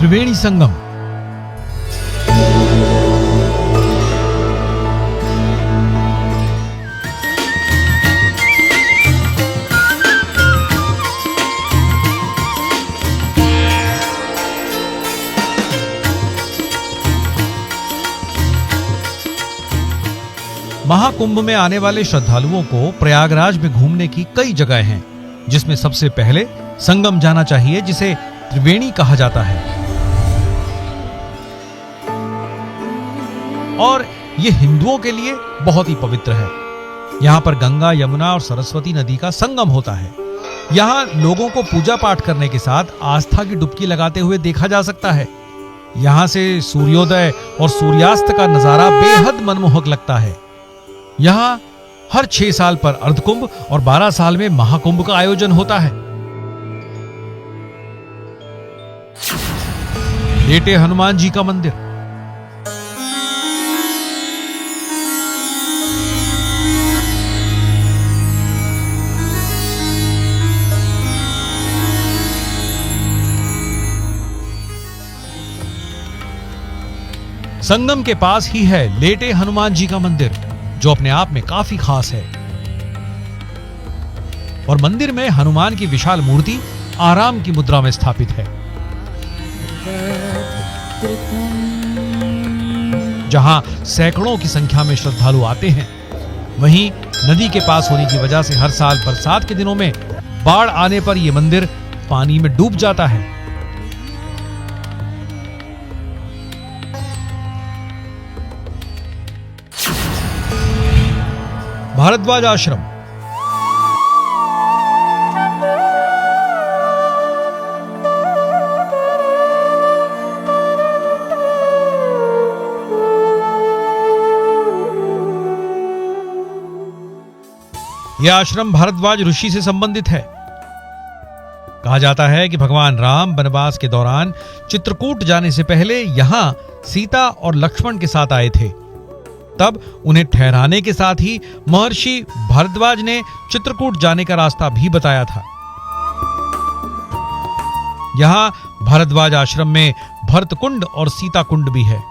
त्रिवेणी संगम। महाकुंभ में आने वाले श्रद्धालुओं को प्रयागराज में घूमने की कई जगह हैं, जिसमें सबसे पहले संगम जाना चाहिए, जिसे त्रिवेणी कहा जाता है। और यह हिंदुओं के लिए बहुत ही पवित्र है। यहां पर गंगा, यमुना और सरस्वती नदी का संगम होता है। यहां लोगों को पूजा पाठ करने के साथ आस्था की डुबकी लगाते हुए देखा जा सकता है। यहां से सूर्योदय और सूर्यास्त का नजारा बेहद मनमोहक लगता है। यहां हर 6 साल पर अर्धकुंभ और 12 साल में महाकुंभ का आयोजन होता है। लेटे हनुमान जी का मंदिर। संगम के पास ही है लेटे हनुमान जी का मंदिर, जो अपने आप में काफी खास है। और मंदिर में हनुमान की विशाल मूर्ति आराम की मुद्रा में स्थापित है। जहां सैकड़ों की संख्या में श्रद्धालु आते हैं, वहीं नदी के पास होने की वजह से हर साल बरसात के दिनों में बाढ़ आने पर यह मंदिर पानी में डूब जाता है। भारद्वाज आश्रम। यह आश्रम भारद्वाज ऋषि से संबंधित है। कहा जाता है कि भगवान राम वनवास के दौरान चित्रकूट जाने से पहले यहां सीता और लक्ष्मण के साथ आए थे। तब उन्हें ठहराने के साथ ही महर्षि भारद्वाज ने चित्रकूट जाने का रास्ता भी बताया था। यहां भारद्वाज आश्रम में भरत कुंड और सीता कुंड भी है।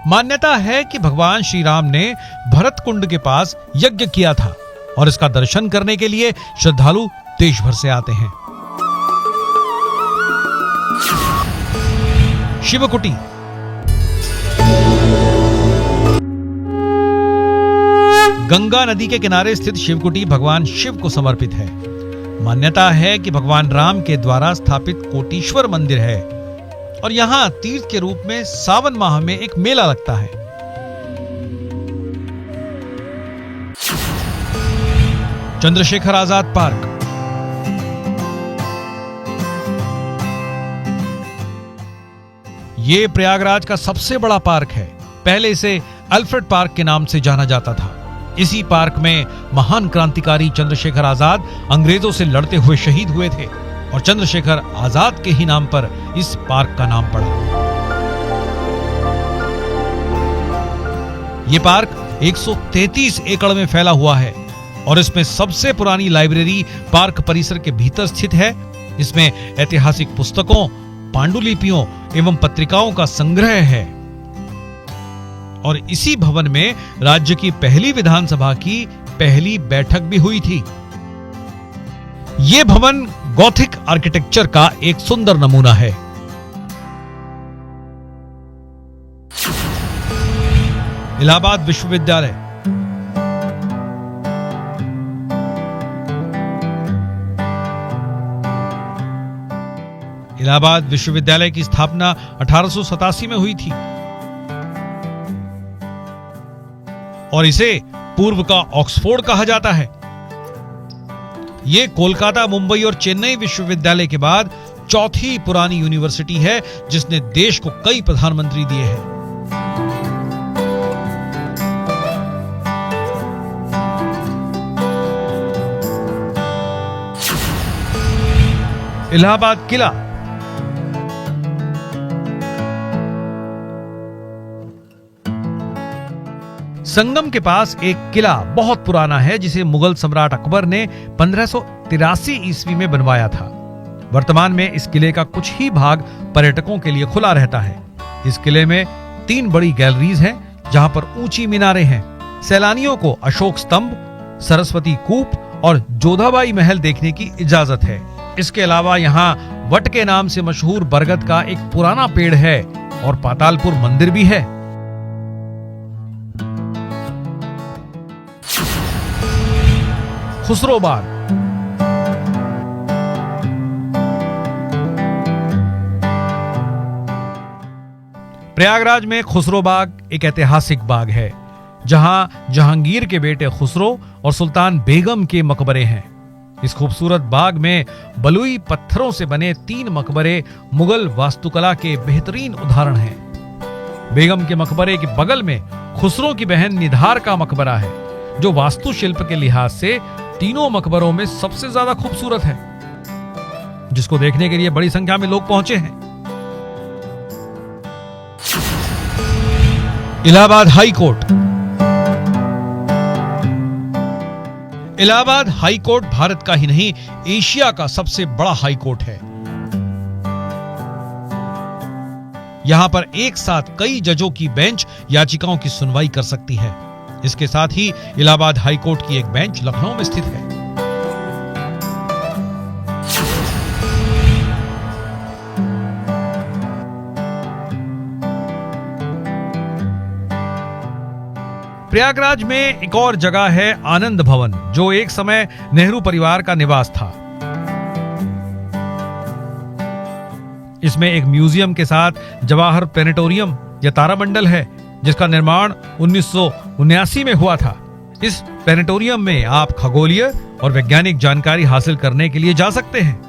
मान्यता है कि भगवान श्री राम ने भरत कुंड के पास यज्ञ किया था और इसका दर्शन करने के लिए श्रद्धालु देश भर से आते हैं। शिवकुटी। गंगा नदी के किनारे स्थित शिवकुटी भगवान शिव को समर्पित है। मान्यता है कि भगवान राम के द्वारा स्थापित कोटीश्वर मंदिर है और यहां तीर्थ के रूप में सावन माह में एक मेला लगता है। चंद्रशेखर आजाद पार्क। यह प्रयागराज का सबसे बड़ा पार्क है। पहले इसे अल्फ्रेड पार्क के नाम से जाना जाता था। इसी पार्क में महान क्रांतिकारी चंद्रशेखर आजाद अंग्रेजों से लड़ते हुए शहीद हुए थे और चंद्रशेखर आजाद के ही नाम पर इस पार्क का नाम पड़ा। यह पार्क 133 एकड़ में फैला हुआ है और इसमें सबसे पुरानी लाइब्रेरी पार्क परिसर के भीतर स्थित है। इसमें ऐतिहासिक पुस्तकों, पांडुलिपियों एवं पत्रिकाओं का संग्रह है और इसी भवन में राज्य की पहली विधानसभा की पहली बैठक भी हुई थी। यह भवन गॉथिक आर्किटेक्चर का एक सुंदर नमूना है। इलाहाबाद विश्वविद्यालय। इलाहाबाद विश्वविद्यालय की स्थापना 1887 में हुई थी और इसे पूर्व का ऑक्सफोर्ड कहा जाता है। यह कोलकाता, मुंबई और चेन्नई विश्वविद्यालय के बाद चौथी पुरानी यूनिवर्सिटी है जिसने देश को कई प्रधानमंत्री दिए हैं। इलाहाबाद किला। संगम के पास एक किला बहुत पुराना है जिसे मुगल सम्राट अकबर ने 1583 ईस्वी में बनवाया था। वर्तमान में इस किले का कुछ ही भाग पर्यटकों के लिए खुला रहता है। इस किले में 3 बड़ी गैलरीज हैं, जहां पर ऊंची मीनारें हैं। सैलानियों को अशोक स्तंभ, सरस्वती कूप और जोधाबाई महल देखने की इजाजत है। इसके अलावा यहाँ वट के नाम से मशहूर बरगद का एक पुराना पेड़ है और पातालपुर मंदिर भी है। खुसरो बाग। प्रयागराज में खुसरो बाग एक ऐतिहासिक बाग है, जहां जहांगीर के बेटे खुसरो और सुल्तान बेगम के मकबरे हैं। इस खूबसूरत बाग में बलुई पत्थरों से बने 3 मकबरे मुगल वास्तुकला के बेहतरीन उदाहरण हैं। बेगम के मकबरे के बगल में खुसरो की बहन निधार का मकबरा है, जो वास्तुशिल्प के लिहाज से तीनों मकबरों में सबसे ज्यादा खूबसूरत है, जिसको देखने के लिए बड़ी संख्या में लोग पहुंचे हैं। Allahabad high court. Allahabad high court Bharat का ही नहीं, एशिया का सबसे बड़ा हाई कोर्ट है। यहां पर एक साथ कई जजों की बेंच याचिकाओं की सुनवाई कर सकती है। इसके साथ ही इलाहाबाद हाई कोर्ट की एक बेंच लखनऊ में स्थित है। प्रयागराज में एक और जगह है आनंद भवन, जो एक समय नेहरू परिवार का निवास था। इसमें एक म्यूजियम के साथ जवाहर प्लेनेटोरियम या तारामंडल है, जिसका निर्माण 1979 में हुआ था। इस प्लेनेटोरियम में आप खगोलीय और वैज्ञानिक जानकारी हासिल करने के लिए जा सकते हैं।